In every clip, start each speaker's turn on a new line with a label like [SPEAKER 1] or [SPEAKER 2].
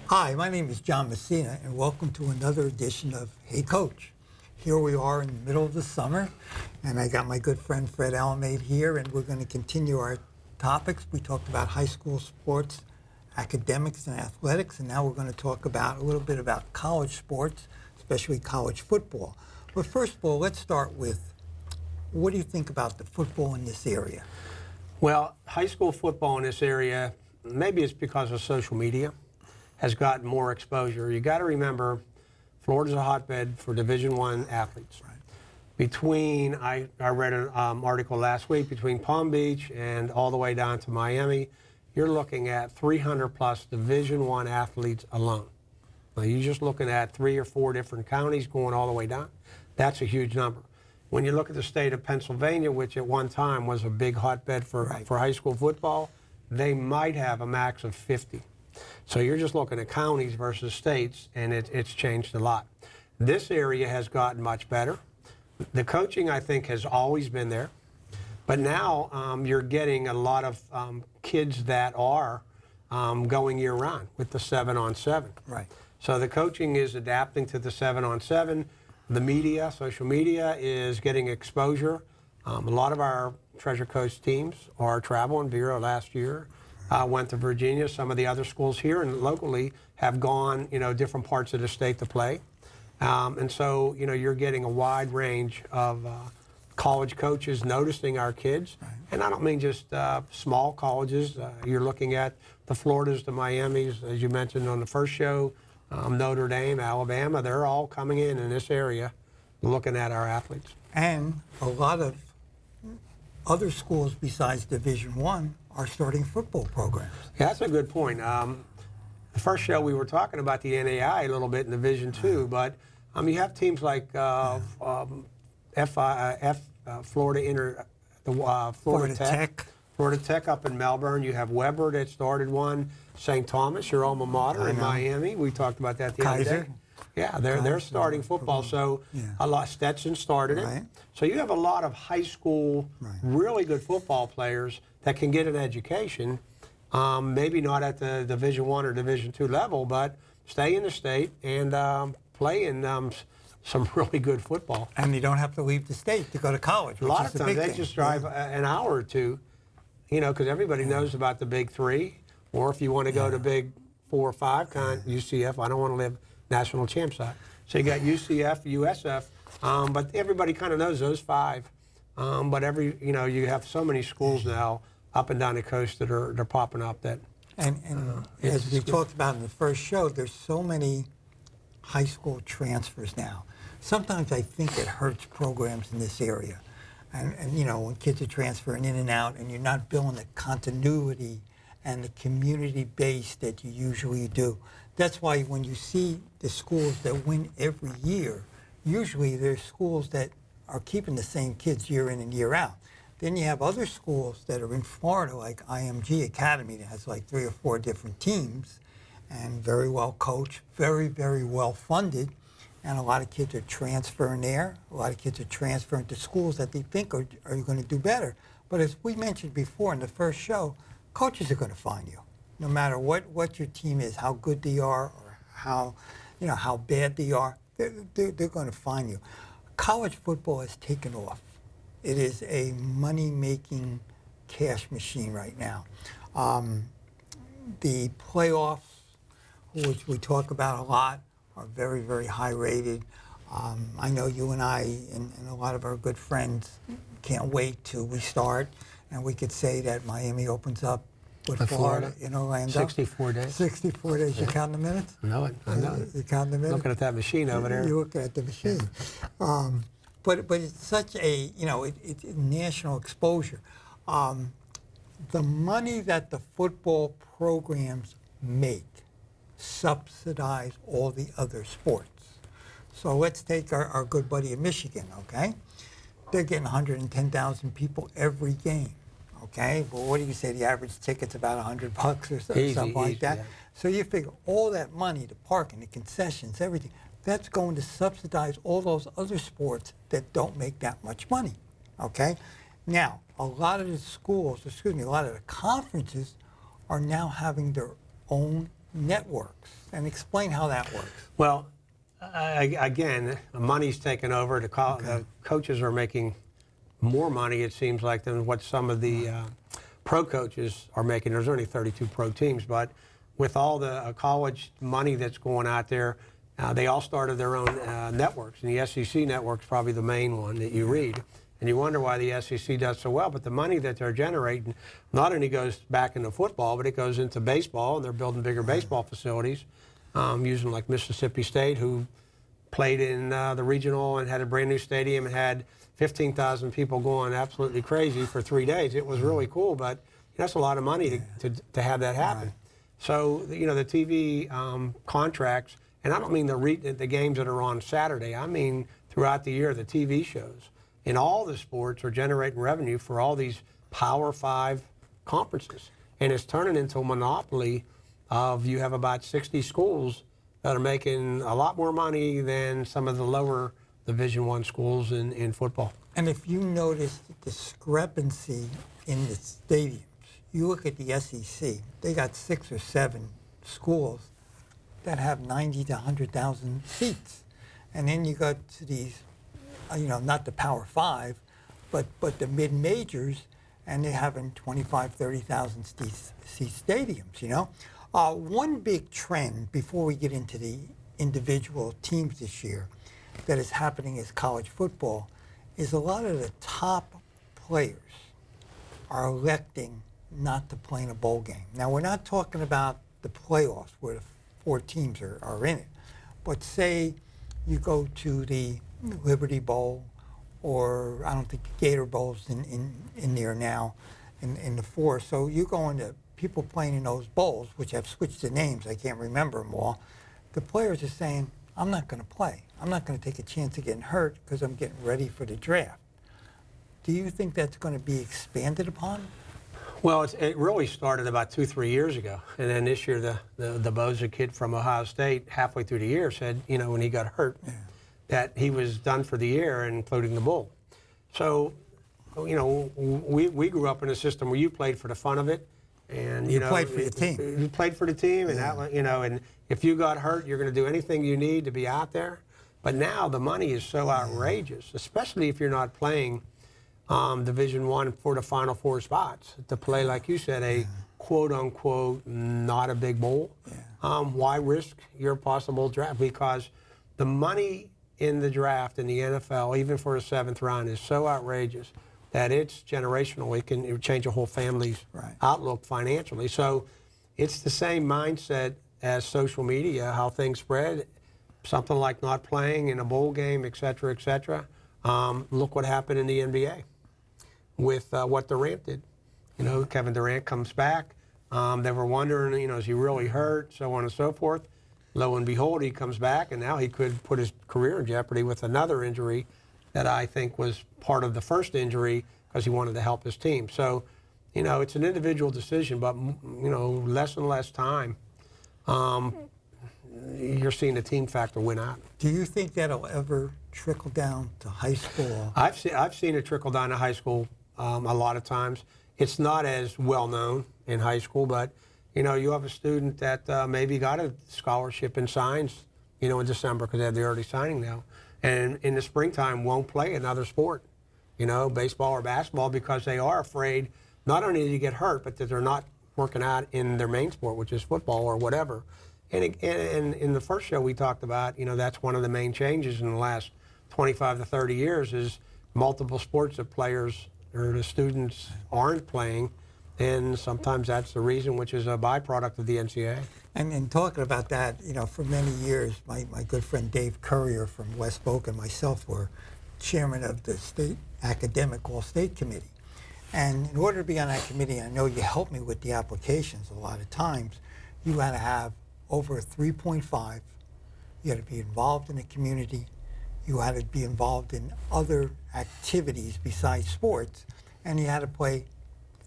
[SPEAKER 1] Hi, my name is John Messina, and welcome to another edition of Hey Coach. Here we are in the middle of the summer, and I got my good friend Fred Alamade here, and we're going to continue our topics. We talked about high school sports, academics, and athletics, and now we're going to talk about a little bit about college sports, especially college football. But first of all, let's start with, what do you think about the football in this area?
[SPEAKER 2] Well, high school football in this area, maybe it's because of social media, has gotten more exposure. You got to remember, Florida's a hotbed for Division I athletes.
[SPEAKER 1] Right.
[SPEAKER 2] Between, I read an article last week, between Palm Beach and all the way down to Miami, you're looking at 300 plus Division I athletes alone. Now, you're just looking at 3 or 4 different counties going all the way down. That's a huge number. When you look at the state of Pennsylvania, which at one time was a big hotbed for high school football, they might have a max of 50. So you're just looking at counties versus states, and it's changed a lot. This area has gotten much better. The coaching, I think, has always been there. But now you're getting a lot of kids that are going year-round with the 7-on-7.
[SPEAKER 1] Right.
[SPEAKER 2] So the coaching is adapting to the 7-on-7. The media, social media, is getting exposure. A lot of our Treasure Coast teams are traveling. Vera last year went to Virginia. Some of the other schools here and locally have gone, different parts of the state to play. And so, you're getting a wide range of college coaches noticing our kids. Right. And I don't mean just small colleges. You're looking at the Floridas, the Miamis, as you mentioned on the first show, Notre Dame, Alabama. They're all coming in this area looking at our athletes.
[SPEAKER 1] And a lot of other schools besides Division I are starting football programs.
[SPEAKER 2] Yeah, that's a good point. The first show we were talking about the NAI a little bit in Division II, but you have teams like Florida
[SPEAKER 1] Florida Tech.
[SPEAKER 2] Florida Tech up in Melbourne. You have Weber that started one. St. Thomas, your alma mater in Miami. We talked about that the other day. Yeah, they're starting football. So a lot. Stetson started it. So you have a lot of high school, really good football players that can get an education. Maybe not at the Division I or Division II level, but stay in the state and play in some really good football.
[SPEAKER 1] And you don't have to leave the state to go to college.
[SPEAKER 2] A lot of times they just drive an hour or two, because everybody knows about the big 3. Or if you want to go to big 4 or 5, kind of UCF, I don't want to live national champ side. So you got UCF, USF, but everybody kind of knows those 5. But you have so many schools now up and down the coast that are popping up that.
[SPEAKER 1] And as we talked about in the first show, there's so many high school transfers now. Sometimes I think it hurts programs in this area. And when kids are transferring in and out and you're not building the continuity and the community base that you usually do. That's why when you see the schools that win every year, usually they're schools that are keeping the same kids year in and year out. Then you have other schools that are in Florida, like IMG Academy, that has like 3 or 4 different teams and very well coached, very, very well funded. And a lot of kids are transferring there. A lot of kids are transferring to schools that they think are going to do better. But as we mentioned before in the first show, coaches are going to find you, no matter what your team is, how good they are, or how bad they are. They're going to find you. College football has taken off. It is a money-making cash machine right now. The playoffs, which we talk about a lot, are very, very high rated. I know you and I and a lot of our good friends can't wait till we start. And we could say that Miami opens up with Florida in Orlando.
[SPEAKER 2] 64 days.
[SPEAKER 1] 64 days. You count the minutes?
[SPEAKER 2] I know it.
[SPEAKER 1] You count the minutes?
[SPEAKER 2] Looking at that machine over there.
[SPEAKER 1] You're looking at the machine. But it's such a, it's national exposure. The money that the football programs make subsidize all the other sports. So let's take our good buddy in Michigan, okay? They're getting 110,000 people every game, okay? Well, what do you say? The average ticket's about $100 or something like that.
[SPEAKER 2] Yeah.
[SPEAKER 1] So you figure all that money, the parking, the concessions, everything, that's going to subsidize all those other sports that don't make that much money, okay? Now, a lot of the schools, a lot of the conferences are now having their own networks, and explain how that works.
[SPEAKER 2] Well, again, money's taken over. The coaches are making more money, it seems like, than what some of the pro coaches are making. There's only 32 pro teams, but with all the college money that's going out there, they all started their own networks, and the SEC network's probably the main one that you read. And you wonder why the SEC does so well, but the money that they're generating not only goes back into football, but it goes into baseball, and they're building bigger baseball facilities, using like Mississippi State, who played in the regional and had a brand new stadium and had 15,000 people going absolutely crazy for 3 days. It was really cool, but that's a lot of money to have that happen.
[SPEAKER 1] Right.
[SPEAKER 2] So, the TV contracts, and I don't mean the games that are on Saturday, I mean throughout the year, the TV shows in all the sports are generating revenue for all these Power 5 conferences. And it's turning into a monopoly of, you have about 60 schools that are making a lot more money than some of the lower Division I schools in football.
[SPEAKER 1] And if you notice the discrepancy in the stadiums, you look at the SEC, they got 6 or 7 schools that have 90 to 100,000 seats. And then you go to these, not the Power 5, but the mid-majors, and they're having 25, 30,000 seat stadiums, One big trend, before we get into the individual teams this year, that is happening as college football, is a lot of the top players are electing not to play in a bowl game. Now, we're not talking about the playoffs where the 4 teams are in it, but say you go to the Liberty Bowl, or I don't think the Gator Bowl's in there now, in the 4. So you go into people playing in those bowls, which have switched the names, I can't remember them all. The players are saying, I'm not going to play. I'm not going to take a chance of getting hurt because I'm getting ready for the draft. Do you think that's going to be expanded upon?
[SPEAKER 2] Well, it really started about 2-3 years ago. And then this year, the Bosa kid from Ohio State, halfway through the year, said, when he got hurt, that he was done for the year, including the bowl. So, we grew up in a system where you played for the fun of it. And
[SPEAKER 1] you played for your team.
[SPEAKER 2] You played for the team, and and if you got hurt, you're going to do anything you need to be out there. But now the money is so outrageous, especially if you're not playing Division I for the Final 4 spots. To play, like you said, a quote unquote not a big bowl. Why risk your possible draft? Because the money in the draft in the NFL, even for a 7th round, is so outrageous that it's generational. It can change a whole family's outlook financially. So it's the same mindset as social media, how things spread. Something like not playing in a bowl game, et cetera, et cetera. Look what happened in the NBA with what Durant did. Kevin Durant comes back. They were wondering, is he really hurt, so on and so forth. Lo and behold, he comes back, and now he could put his career in jeopardy with another injury that I think was part of the first injury because he wanted to help his team. So, it's an individual decision, but, less and less time, you're seeing the team factor win out.
[SPEAKER 1] Do you think that'll ever trickle down to high school?
[SPEAKER 2] I've seen it trickle down to high school a lot of times. It's not as well known in high school, but, you have a student that maybe got a scholarship in science, in December because they have the early signing now. And in the springtime won't play another sport, baseball or basketball, because they are afraid not only to get hurt, but that they're not working out in their main sport, which is football or whatever. And in the first show we talked about, that's one of the main changes in the last 25 to 30 years is multiple sports that players or the students aren't playing. And sometimes that's the reason, which is a byproduct of the NCAA.
[SPEAKER 1] And talking about that, for many years, my good friend Dave Currier from West Boca and myself were chairman of the State Academic All-State Committee. And in order to be on that committee, I know you helped me with the applications a lot of times, you had to have over a 3.5, you had to be involved in the community, you had to be involved in other activities besides sports, and you had to play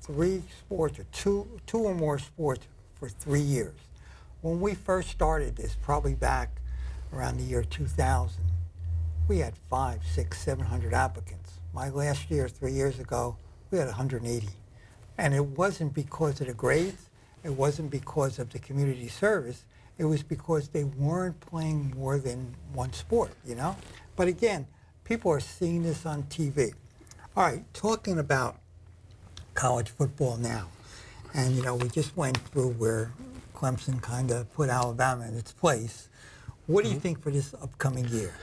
[SPEAKER 1] 3 sports or two or more sports for 3 years. When we first started this, probably back around the year 2000, we had 500, 600, 700 applicants. My last year, 3 years ago, we had 180. And it wasn't because of the grades, it wasn't because of the community service. It was because they weren't playing more than one sport, you know? But again, people are seeing this on TV. All right, talking about college football now. And, you know, we just went through where Clemson kind of put Alabama in its place. What do you think for this upcoming year?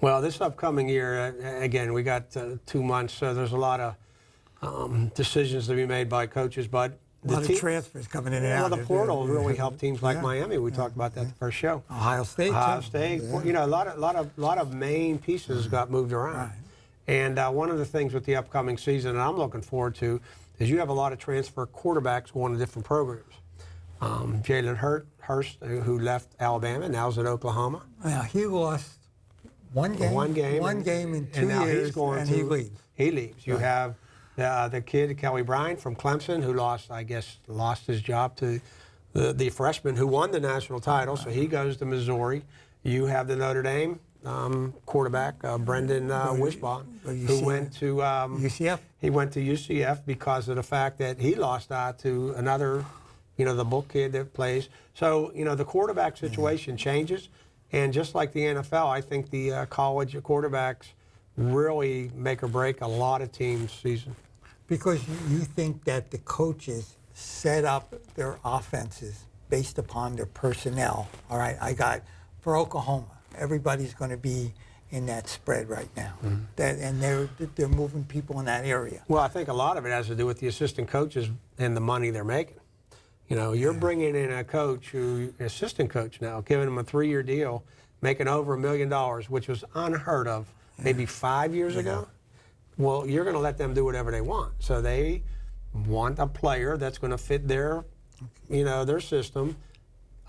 [SPEAKER 2] Well, this upcoming year, again, we got 2 months, so there's a lot of decisions to be made by coaches. But
[SPEAKER 1] A lot of transfers coming in and out.
[SPEAKER 2] Well, the portal really helped teams like Miami. We talked about that the first show.
[SPEAKER 1] Ohio State.
[SPEAKER 2] Ohio
[SPEAKER 1] too.
[SPEAKER 2] State.
[SPEAKER 1] Yeah.
[SPEAKER 2] You know, a lot of main pieces got moved around.
[SPEAKER 1] Right.
[SPEAKER 2] And one of the things with the upcoming season, and I'm looking forward to, is you have a lot of transfer quarterbacks going to different programs. Jalen Hurst, who left Alabama, now's at Oklahoma.
[SPEAKER 1] Now, he lost one game in 2
[SPEAKER 2] and now
[SPEAKER 1] years,
[SPEAKER 2] he's going
[SPEAKER 1] and
[SPEAKER 2] to,
[SPEAKER 1] he leaves.
[SPEAKER 2] He leaves. You have the kid, Kelly Bryant from Clemson, who lost his job to the freshman who won the national title, so he goes to Missouri. You have the Notre Dame quarterback, Brendan Wishbon, who went to
[SPEAKER 1] UCF.
[SPEAKER 2] He went to UCF because of the fact that he lost out to another, the Book kid that plays. So, the quarterback situation changes. And just like the NFL, I think the college quarterbacks really make or break a lot of teams' season.
[SPEAKER 1] Because you think that the coaches set up their offenses based upon their personnel. All right, for Oklahoma, everybody's going to be in that spread right now. And they're moving people in that area.
[SPEAKER 2] Well, I think a lot of it has to do with the assistant coaches and the money they're making. You're bringing in a coach assistant coach now, giving him a 3-year deal, making over $1 million, which was unheard of maybe 5 years ago. Well, you're going to let them do whatever they want. So they want a player that's going to fit their system,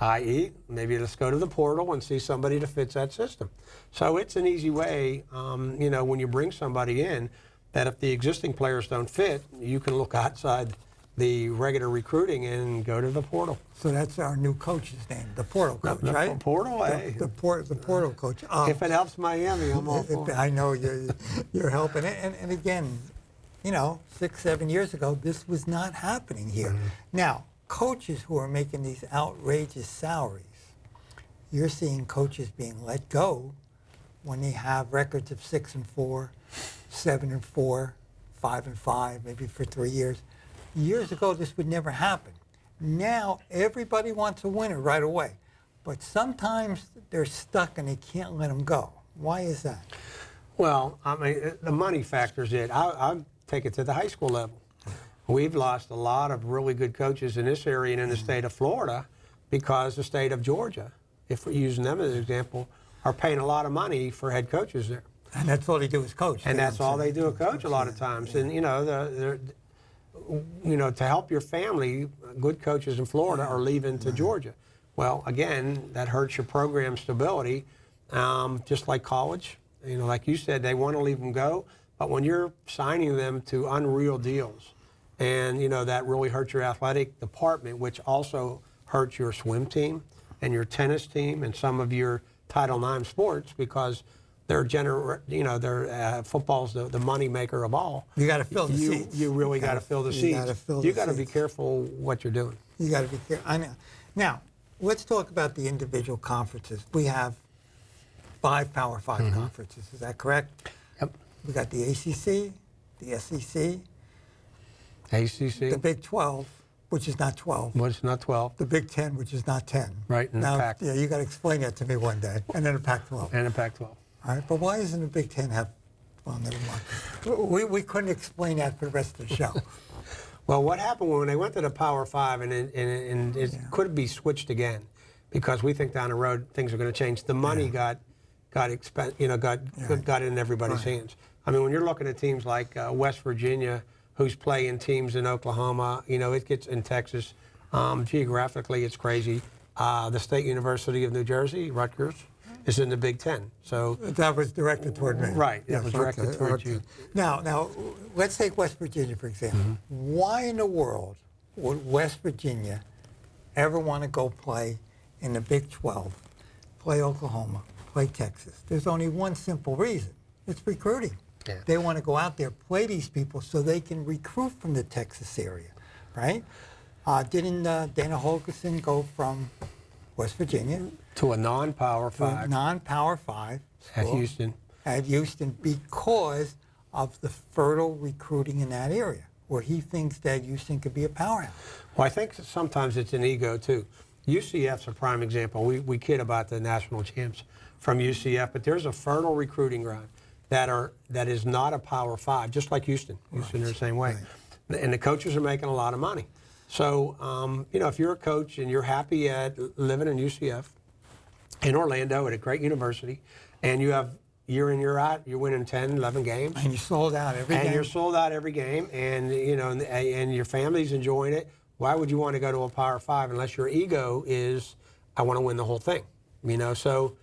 [SPEAKER 2] i.e., maybe let's go to the portal and see somebody that fits that system. So it's an easy way, when you bring somebody in, that if the existing players don't fit, you can look outside the regular recruiting and go to the portal.
[SPEAKER 1] So that's our new coach's name, the portal coach, right?
[SPEAKER 2] Portal,
[SPEAKER 1] the portal coach.
[SPEAKER 2] If it helps Miami, I'm all for it.
[SPEAKER 1] I know you're helping it. And again, 6-7 years ago, this was not happening here. Now, coaches who are making these outrageous salaries, you're seeing coaches being let go when they have records of 6-4, 7-4, 5-5, maybe for 3 years. Years ago, this would never happen. Now, everybody wants a winner right away. But sometimes they're stuck and they can't let them go. Why is that?
[SPEAKER 2] Well, I mean, the money factors in. I'll take it to the high school level. We've lost a lot of really good coaches in this area and in the state of Florida because the state of Georgia, if we're using them as an example, are paying a lot of money for head coaches there.
[SPEAKER 1] And that's all they do is coach.
[SPEAKER 2] And that's all they do, coach a lot of times. And, to help your family, good coaches in Florida are leaving to Georgia. Well, again, that hurts your program stability, just like college. Like you said, they want to leave them go, but when you're signing them to unreal deals, and, that really hurts your athletic department, which also hurts your swim team and your tennis team and some of your Title IX sports because football's the money maker of all.
[SPEAKER 1] You got to fill the seats.
[SPEAKER 2] You really got to fill the seats. You got to be careful what you're doing.
[SPEAKER 1] You got to be careful. I know. Now, let's talk about the individual conferences. We have 5 Power 5 conferences. Is that correct?
[SPEAKER 2] Yep.
[SPEAKER 1] We got the ACC, the SEC, the Big 12, which is not 12.
[SPEAKER 2] Well, it's not 12.
[SPEAKER 1] The Big 10, which is not 10.
[SPEAKER 2] Right, and the Pac.
[SPEAKER 1] Yeah, you got to explain that to me one day. And then the Pac-12.
[SPEAKER 2] And the Pac-12.
[SPEAKER 1] All right, but why doesn't the Big 10 have? Well, never mind. We couldn't explain that for the rest of the show.
[SPEAKER 2] Well, what happened when they went to the Power 5, and it could be switched again, because we think down the road things are going to change. The money got in everybody's hands. I mean, when you're looking at teams like West Virginia, who's playing teams in Oklahoma, it gets in Texas. Geographically, it's crazy. The State University of New Jersey, Rutgers, is in the Big 10. So
[SPEAKER 1] that was directed toward me.
[SPEAKER 2] Right. That was directed toward you.
[SPEAKER 1] Now, let's take West Virginia, for example. Why in the world would West Virginia ever want to go play in the Big 12, play Oklahoma, play Texas? There's only one simple reason. It's recruiting. Yeah. They want to go out there, play these people so they can recruit from the Texas area, right? Didn't Dana Holgerson go from West Virginia
[SPEAKER 2] To a non-Power
[SPEAKER 1] to a
[SPEAKER 2] 5
[SPEAKER 1] non-Power 5
[SPEAKER 2] at
[SPEAKER 1] school
[SPEAKER 2] Houston.
[SPEAKER 1] at Houston because of the fertile recruiting in that area, where he thinks that Houston could be a powerhouse?
[SPEAKER 2] Well, I think sometimes it's an ego too. UCF's a prime example. We kid about the national champs from UCF, but there's a fertile recruiting ground that is not a Power 5, just like Houston. Houston are the same way. And the coaches are making a lot of money. So, if you're a coach and you're happy at living in UCF, in Orlando at a great university, and you have year in, year out, you're winning 10, 11 games.
[SPEAKER 1] And you sold out every game.
[SPEAKER 2] And you're sold out every game, and and your family's enjoying it. Why would you want to go to a Power 5 unless your ego is, I want to win the whole thing? So,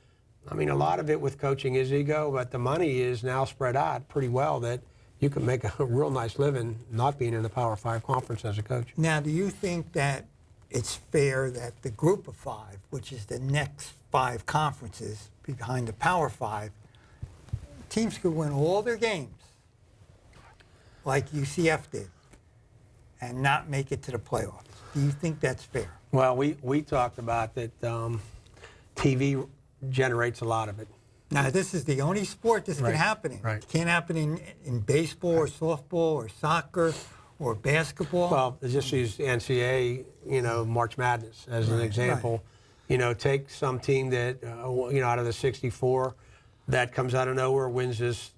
[SPEAKER 2] a lot of it with coaching is ego, but the money is now spread out pretty well that you can make a real nice living not being in the Power 5 conference as a coach.
[SPEAKER 1] Now, do you think that it's fair that the Group of 5, which is the next 5 conferences behind the Power 5, teams could win all their games like UCF did and not make it to the playoffs? Do you think that's fair?
[SPEAKER 2] Well, we talked about that TV generates a lot of it.
[SPEAKER 1] Now, this is the only sport this can
[SPEAKER 2] Right,
[SPEAKER 1] happen in.
[SPEAKER 2] right.
[SPEAKER 1] It can't happen in baseball or softball or soccer or basketball.
[SPEAKER 2] Well, just use NCAA, March Madness as an
[SPEAKER 1] Right,
[SPEAKER 2] example. Take some team that, out of the 64 that comes out of nowhere, wins this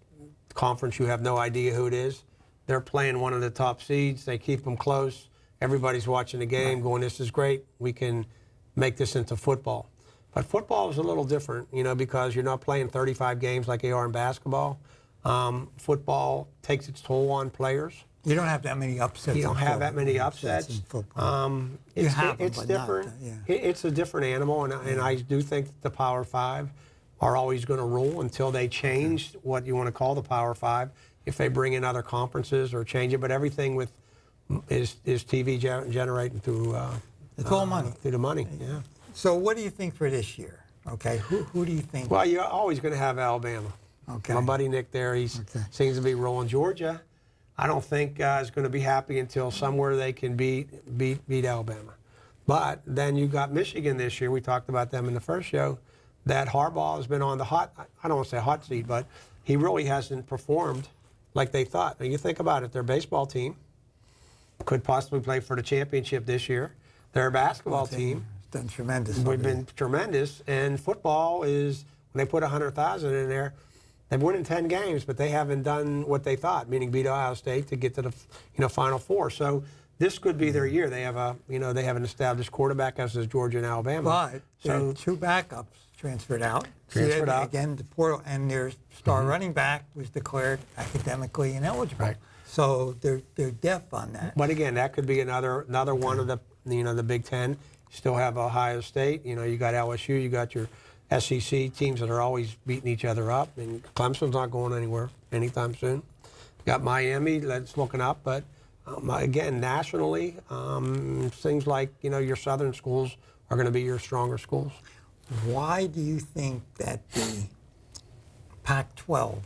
[SPEAKER 2] conference, you have no idea who it is. They're playing one of the top seeds. They keep them close. Everybody's watching the game going, this is great. We can make this into football. But football is a little different, because you're not playing 35 games like they are in basketball. Football takes its toll on players.
[SPEAKER 1] You don't have that many upsets.
[SPEAKER 2] You don't have that many upsets.
[SPEAKER 1] in football.
[SPEAKER 2] It's
[SPEAKER 1] have them,
[SPEAKER 2] it's
[SPEAKER 1] but not
[SPEAKER 2] different.
[SPEAKER 1] the-
[SPEAKER 2] It's a different animal, and I do think that the Power 5 are always going to rule until they change what you want to call the Power 5. If they bring in other conferences or change it, but everything is TV generating through.
[SPEAKER 1] It's all money.
[SPEAKER 2] Through the money. Yeah.
[SPEAKER 1] So what do you think for this year? Okay, who do you think?
[SPEAKER 2] Well, you're always going to have Alabama.
[SPEAKER 1] Okay.
[SPEAKER 2] My buddy Nick there, he seems to be rolling. Georgia, I don't think is going to be happy until somewhere they can beat Alabama. But then you got Michigan this year. We talked about them in the first show. That Harbaugh has been on the I don't want to say hot seat, but he really hasn't performed like they thought. Now you think about it, their baseball team could possibly play for the championship this year. Their basketball team
[SPEAKER 1] It's done tremendous.
[SPEAKER 2] we've
[SPEAKER 1] over
[SPEAKER 2] been tremendous, and football is, when they put 100,000 in there, they've won in 10 games, but they haven't done what they thought, meaning beat Ohio State to get to the Final Four. So this could be their year. They have an established quarterback, as is Georgia and Alabama.
[SPEAKER 1] But so 2 backups transferred out.
[SPEAKER 2] Transferred out.
[SPEAKER 1] Again, the portal, and their star running back was declared academically ineligible.
[SPEAKER 2] Right.
[SPEAKER 1] So they're deaf on that.
[SPEAKER 2] But again, that could be another one of the the Big Ten. You still have Ohio State. You got LSU. You got your SEC teams that are always beating each other up. And Clemson's not going anywhere anytime soon. You got Miami that's looking up, but again, nationally, seems like your southern schools are going to be your stronger schools.
[SPEAKER 1] Why do you think that the Pac-12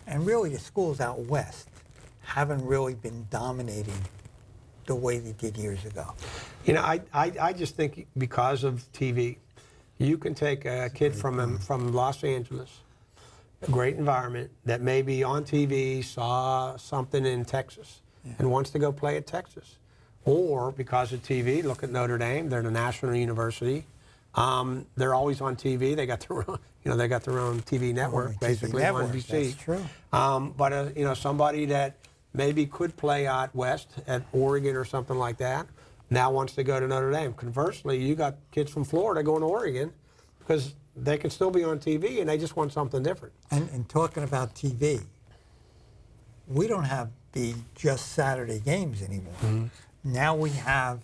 [SPEAKER 1] and really the schools out west haven't really been dominating the way they did years ago?
[SPEAKER 2] I just think because of TV, you can take a kid from Los Angeles, a great environment, that maybe on TV saw something in Texas and wants to go play at Texas. Or because of TV, look at Notre Dame. They're the national university. They're always on TV. They got their own, they got their own TV network,
[SPEAKER 1] TV
[SPEAKER 2] basically
[SPEAKER 1] network,
[SPEAKER 2] on NBC.
[SPEAKER 1] that's true.
[SPEAKER 2] But somebody that maybe could play out west at Oregon or something like that now wants to go to Notre Dame. Conversely, you got kids from Florida going to Oregon because they can still be on TV and they just want something different.
[SPEAKER 1] And talking about TV, we don't have the just Saturday games anymore.
[SPEAKER 2] Mm-hmm.
[SPEAKER 1] Now we have,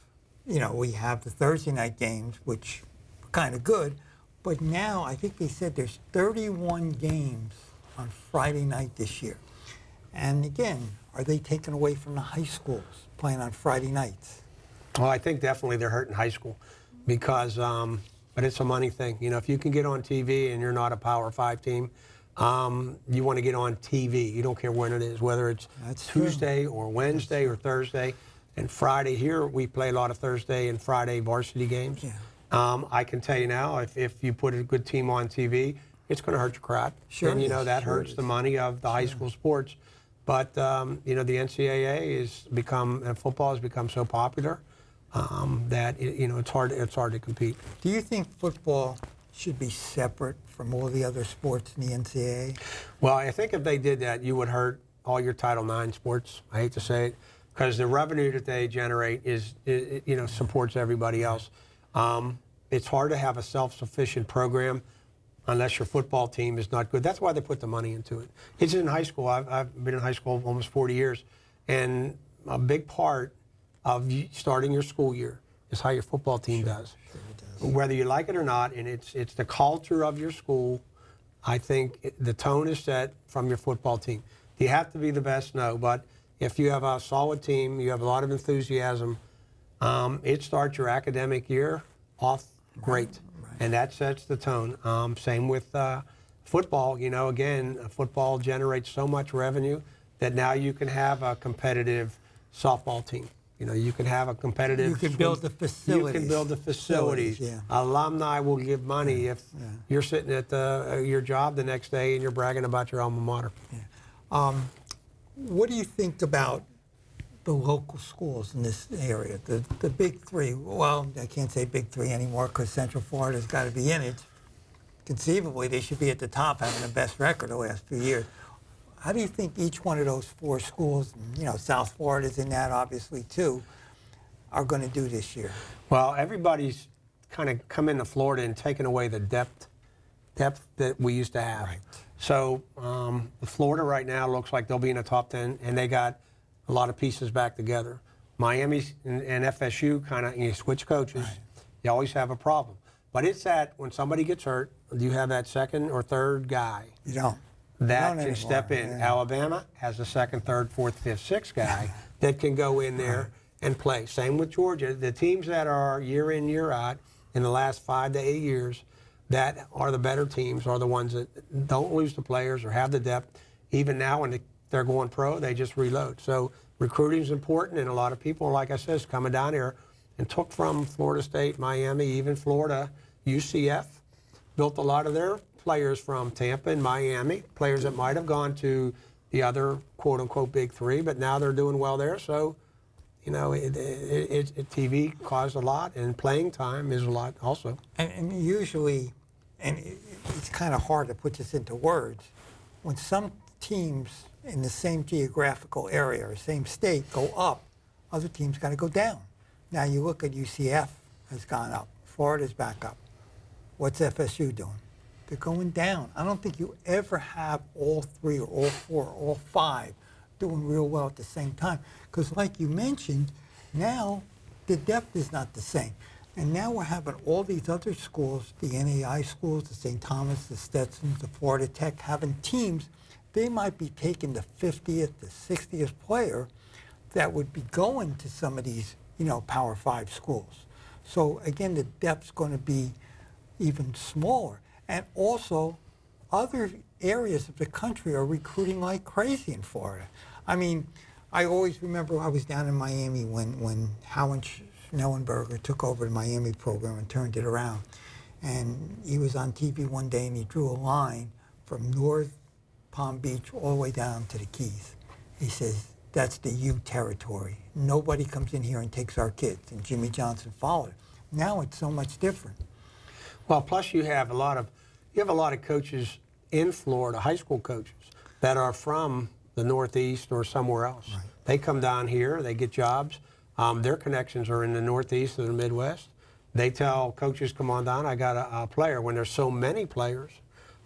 [SPEAKER 1] we have the Thursday night games, which are kind of good, but now I think they said there's 31 games on Friday night this year. And again, are they taken away from the high schools playing on Friday nights?
[SPEAKER 2] Well, I think definitely they're hurting high school because, but it's a money thing. If you can get on TV and you're not a Power 5 team, you want to get on TV. You don't care when it is, whether it's
[SPEAKER 1] That's true.
[SPEAKER 2] Tuesday or Wednesday or Thursday. And Friday here, we play a lot of Thursday and Friday varsity games.
[SPEAKER 1] Yeah.
[SPEAKER 2] I can tell you now, if you put a good team on TV, it's going to hurt your crowd.
[SPEAKER 1] Sure
[SPEAKER 2] And, you
[SPEAKER 1] it
[SPEAKER 2] know,
[SPEAKER 1] is,
[SPEAKER 2] that
[SPEAKER 1] sure it
[SPEAKER 2] hurts the
[SPEAKER 1] is.
[SPEAKER 2] money of the high school sports. But, you know, the NCAA has become, and football has become so popular that, you know, it's hard to compete.
[SPEAKER 1] Do you think football should be separate from all the other sports in the NCAA?
[SPEAKER 2] Well, I think if they did that, you would hurt all your Title IX sports. I hate to say it, because the revenue that they generate you know, supports everybody else. It's hard to have a self-sufficient program unless your football team is not good. That's why they put the money into it. It's in high school. I've been in high school almost 40 years, and a big part of starting your school year is how your football team does.
[SPEAKER 1] Sure it does.
[SPEAKER 2] Whether you like it or not, and it's the culture of your school. I think the tone is set from your football team. Do you have to be the best? No, but if you have a solid team, you have a lot of enthusiasm, it starts your academic year off great, and that sets the tone. Same with football. You know, again, football generates so much revenue that now you can have a competitive softball team. You know, you can have a competitive.
[SPEAKER 1] You can build the facilities.
[SPEAKER 2] You can build the facilities.
[SPEAKER 1] Yeah.
[SPEAKER 2] Alumni will give money if you're sitting at your job the next day and you're bragging about your alma mater.
[SPEAKER 1] Yeah. What do you think about the local schools in this area, the big three? Well, I can't say big three anymore because Central Florida's got to be in it. Conceivably, they should be at the top, having the best record the last few years. How do you think each one of those four schools, and, you know, South Florida's in that obviously too, are going to do this year?
[SPEAKER 2] Well, everybody's kind of come into Florida and taken away the depth that we used to have.
[SPEAKER 1] Right.
[SPEAKER 2] So Florida right now looks like they'll be in the top 10, and they got a lot of pieces back together. Miami and FSU kind of, you switch coaches, you always have a problem. But it's that when somebody gets hurt, you have that second or third guy
[SPEAKER 1] You don't.
[SPEAKER 2] that
[SPEAKER 1] Don't
[SPEAKER 2] can
[SPEAKER 1] anymore,
[SPEAKER 2] step in.
[SPEAKER 1] yeah.
[SPEAKER 2] Alabama has a second, third, fourth, fifth, sixth guy that can go in there and play. Same with Georgia. The teams that are year in, year out in the last 5 to 8 years that are the better teams are the ones that don't lose the players or have the depth. Even now when they're going pro, they just reload. So recruiting is important, and a lot of people, like I said, is coming down here and took from Florida State, Miami, even Florida, UCF, built a lot of their players from Tampa and Miami, players that might have gone to the other quote-unquote big three, but now they're doing well there. So, you know, TV caused a lot, and playing time is a lot also.
[SPEAKER 1] And usually, and it's kind of hard to put this into words, when some teams in the same geographical area or same state go up, other teams got to go down. Now you look at UCF has gone up, Florida's back up. What's FSU doing? They're going down. I don't think you ever have all three or all four or all five doing real well at the same time. Because like you mentioned, now the depth is not the same. And now we're having all these other schools, the NAI schools, the St. Thomas, the Stetsons, the Florida Tech, having teams. They might be taking the 50th, the 60th player that would be going to some of these, you know, Power 5 schools. So again, the depth's going to be even smaller. And also, other areas of the country are recruiting like crazy in Florida. I mean, I always remember I was down in Miami when Howard Schnellenberger took over the Miami program and turned it around. And he was on TV one day and he drew a line from North Palm Beach all the way down to the Keys. He says, that's the U territory. Nobody comes in here and takes our kids. And Jimmy Johnson followed it. Now it's so much different.
[SPEAKER 2] Well, plus you have a lot of coaches in Florida, high school coaches, that are from the Northeast or somewhere else.
[SPEAKER 1] Right.
[SPEAKER 2] They come down here, they get jobs. Their connections are in the Northeast or the Midwest. They tell coaches, come on down, I got a player. When there's so many players,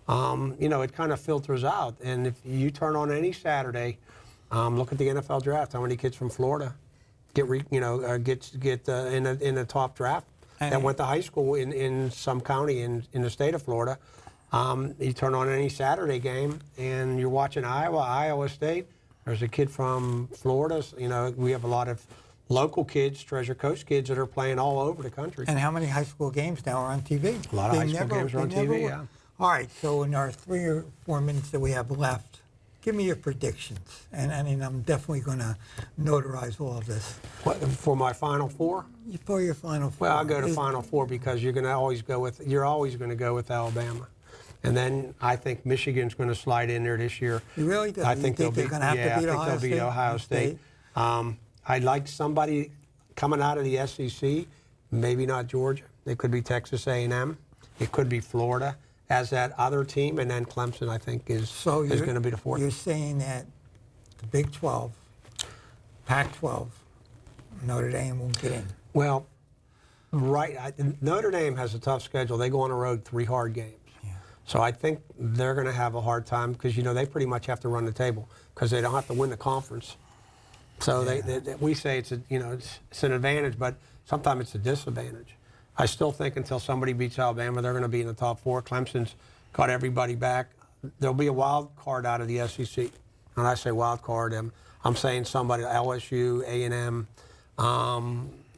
[SPEAKER 2] you know, it kind of filters out. And if you turn on any Saturday, look at the NFL draft, how many kids from Florida get in the top draft that went to high school in some county in the state of Florida. You turn on any Saturday game and you're watching Iowa State. There's a kid from Florida. You know, we have a lot of local kids, Treasure Coast kids, that are playing all over the country.
[SPEAKER 1] And how many high school games now are on TV?
[SPEAKER 2] A lot of high school games are on TV, yeah.
[SPEAKER 1] All right, so in our 3 or 4 minutes that we have left, give me your predictions. And I'm definitely going to notarize all of this
[SPEAKER 2] What, for my Final Four?
[SPEAKER 1] for your Final Four.
[SPEAKER 2] Well, I'll go to
[SPEAKER 1] Is-
[SPEAKER 2] Final Four because you're always going to go with Alabama. And then I think Michigan's going to slide in there this year.
[SPEAKER 1] You really do?
[SPEAKER 2] I
[SPEAKER 1] You
[SPEAKER 2] think
[SPEAKER 1] think they're gonna have to beat
[SPEAKER 2] I
[SPEAKER 1] Ohio
[SPEAKER 2] think they'll beat
[SPEAKER 1] State?
[SPEAKER 2] Ohio State. I'd like somebody coming out of the SEC, maybe not Georgia. It could be Texas A&M. It could be Florida as that other team, and then Clemson, I think, is going to be the fourth.
[SPEAKER 1] You're saying that the Big 12, Pac-12, Notre Dame won't get in.
[SPEAKER 2] Well, Notre Dame has a tough schedule. They go on the road 3 hard games.
[SPEAKER 1] Yeah.
[SPEAKER 2] So I think they're going to have a hard time because, they pretty much have to run the table because they don't have to win the conference. So we say it's an advantage, but sometimes it's a disadvantage. I still think until somebody beats Alabama, they're going to be in the top 4. Clemson's got everybody back. There'll be a wild card out of the SEC. When I say wild card, I'm saying somebody, LSU, A&M.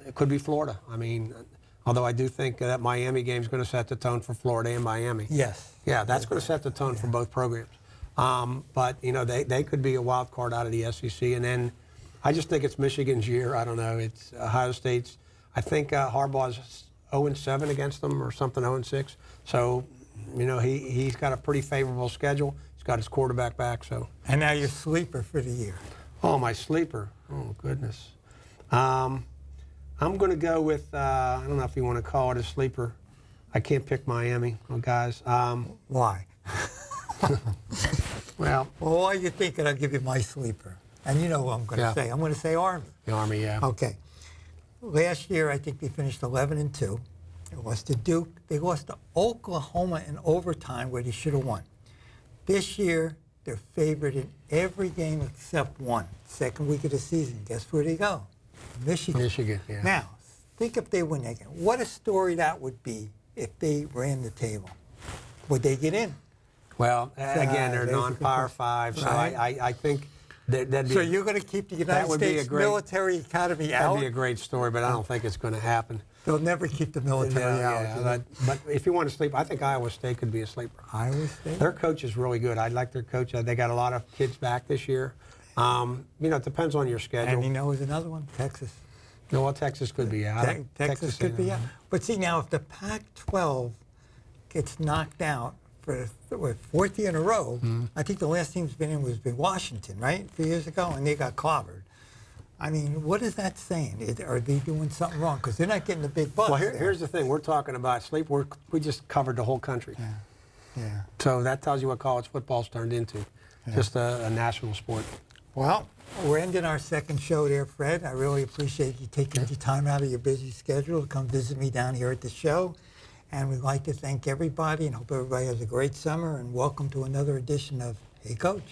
[SPEAKER 2] It could be Florida. I mean, although I do think that Miami game is going to set the tone for Florida and Miami.
[SPEAKER 1] Yes.
[SPEAKER 2] Yeah, that's going to set the tone for both programs. But, they could be a wild card out of the SEC. And then I just think it's Michigan's year. I don't know. It's Ohio State's. I think Harbaugh's 0-7 against them or something, 0-6. So, he's got a pretty favorable schedule. He's got his quarterback back. So.
[SPEAKER 1] And now your sleeper for the year.
[SPEAKER 2] Oh, my sleeper. Oh, goodness. I'm going to go with, I don't know if you want to call it a sleeper. I can't pick Miami, guys.
[SPEAKER 1] Why?
[SPEAKER 2] Well,
[SPEAKER 1] While you're thinking, I'll give you my sleeper. And you know what I'm going to say. I'm going to say Army.
[SPEAKER 2] the Army, yeah.
[SPEAKER 1] Okay. Last year, I think they finished 11-2. They lost to Duke. They lost to Oklahoma in overtime where they should have won. This year, they're favored in every game except one. Second week of the season. Guess where they go? Michigan.
[SPEAKER 2] Michigan, yeah.
[SPEAKER 1] Now, think if they win that game. What a story that would be if they ran the table. Would they get in?
[SPEAKER 2] Well, again, they're
[SPEAKER 1] there's a good
[SPEAKER 2] non-Power
[SPEAKER 1] question.
[SPEAKER 2] 5, so
[SPEAKER 1] Right.
[SPEAKER 2] I think that'd be,
[SPEAKER 1] So you're going to keep the United
[SPEAKER 2] would be a
[SPEAKER 1] States
[SPEAKER 2] great-
[SPEAKER 1] Military Academy
[SPEAKER 2] that'd
[SPEAKER 1] out?
[SPEAKER 2] be a great story, but I don't think it's going to happen.
[SPEAKER 1] They'll never keep the military out.
[SPEAKER 2] Yeah, but if you want to sleep, I think Iowa State could be a sleeper.
[SPEAKER 1] Iowa State?
[SPEAKER 2] Their coach is really good. I like their coach. They got a lot of kids back this year. It depends on your schedule.
[SPEAKER 1] And you know who's another one? Texas.
[SPEAKER 2] No, well, Texas could be out.
[SPEAKER 1] Texas could be out. But see, now if the Pac-12 gets knocked out for the fourth year in a row, I think the last team's been in was Washington, right? A few years ago, and they got clobbered. I mean, what is that saying? Are they doing something wrong? Because they're not getting the big bucks.
[SPEAKER 2] Well,
[SPEAKER 1] there.
[SPEAKER 2] here's the thing. We're talking about sleep. We just covered the whole country.
[SPEAKER 1] Yeah.
[SPEAKER 2] So that tells you what college football's turned into, just a national sport.
[SPEAKER 1] Well, we're ending our second show there, Fred. I really appreciate you taking your time out of your busy schedule to come visit me down here at the show. And we'd like to thank everybody and hope everybody has a great summer and welcome to another edition of Hey Coach.